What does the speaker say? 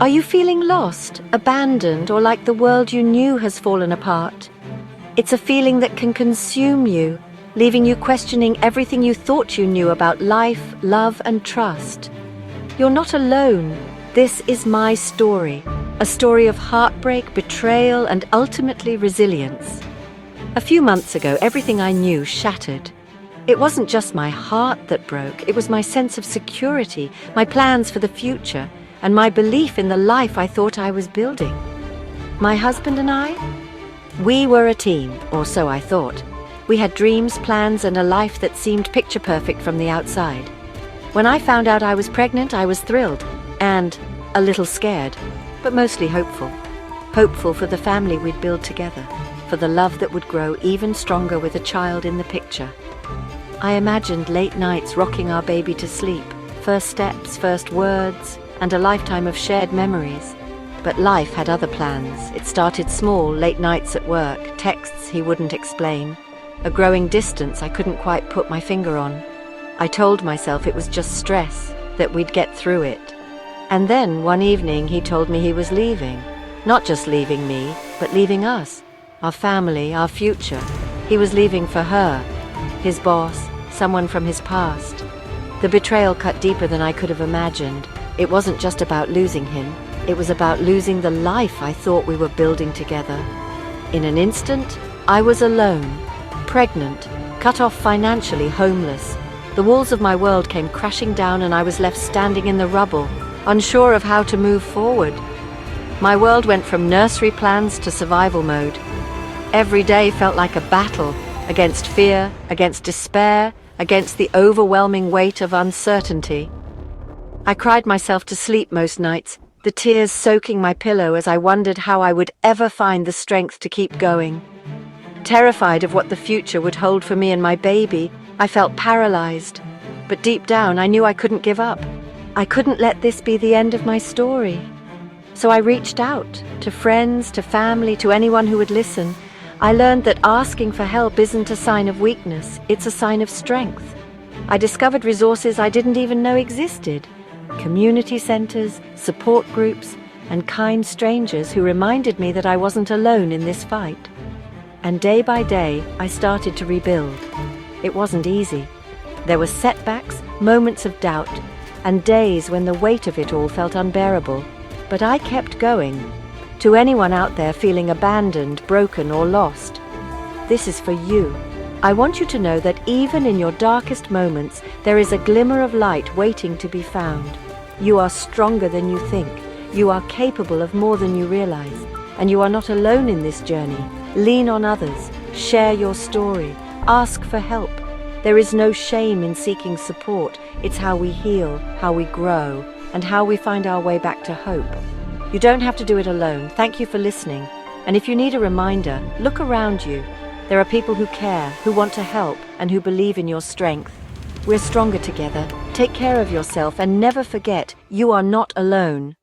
Are you feeling lost, abandoned, or like the world you knew has fallen apart? It's a feeling that can consume you, leaving you questioning everything you thought you knew about life, love, and trust. You're not alone. This is my story, a story of heartbreak, betrayal, and ultimately resilience. A few months ago, everything I knew shattered. It wasn't just my heart that broke, it was my sense of security, my plans for the future, and my belief in the life I thought I was building. My husband and I? We were a team, or so I thought. We had dreams, plans, and a life that seemed picture perfect from the outside. When I found out I was pregnant, I was thrilled, and a little scared, but mostly hopeful. Hopeful for the family we'd build together, for the love that would grow even stronger with a child in the picture. I imagined late nights rocking our baby to sleep, first steps, first words, and a lifetime of shared memories. But life had other plans. It started small, late nights at work, texts he wouldn't explain, a growing distance I couldn't quite put my finger on. I told myself it was just stress, that we'd get through it. And then one evening he told me he was leaving. Not just leaving me, but leaving us, our family, our future. He was leaving for her, his boss, someone from his past. The betrayal cut deeper than I could have imagined. It wasn't just about losing him. It was about losing the life I thought we were building together. In an instant, I was alone, pregnant, cut off financially, homeless. The walls of my world came crashing down and I was left standing in the rubble, unsure of how to move forward. My world went from nursery plans to survival mode. Every day felt like a battle, against fear, against despair, against the overwhelming weight of uncertainty. I cried myself to sleep most nights, the tears soaking my pillow as I wondered how I would ever find the strength to keep going. Terrified of what the future would hold for me and my baby, I felt paralyzed. But deep down, I knew I couldn't give up. I couldn't let this be the end of my story. So I reached out, to friends, to family, to anyone who would listen. I learned that asking for help isn't a sign of weakness, it's a sign of strength. I discovered resources I didn't even know existed. Community centers, support groups, and kind strangers who reminded me that I wasn't alone in this fight. And day by day, I started to rebuild. It wasn't easy. There were setbacks, moments of doubt, and days when the weight of it all felt unbearable. But I kept going. To anyone out there feeling abandoned, broken, or lost, this is for you. I want you to know that even in your darkest moments, there is a glimmer of light waiting to be found. You are stronger than you think. You are capable of more than you realize. And you are not alone in this journey. Lean on others. Share your story. Ask for help. There is no shame in seeking support. It's how we heal, how we grow, and how we find our way back to hope. You don't have to do it alone. Thank you for listening. And if you need a reminder, look around you. There are people who care, who want to help, and who believe in your strength. We're stronger together. Take care of yourself and never forget, you are not alone.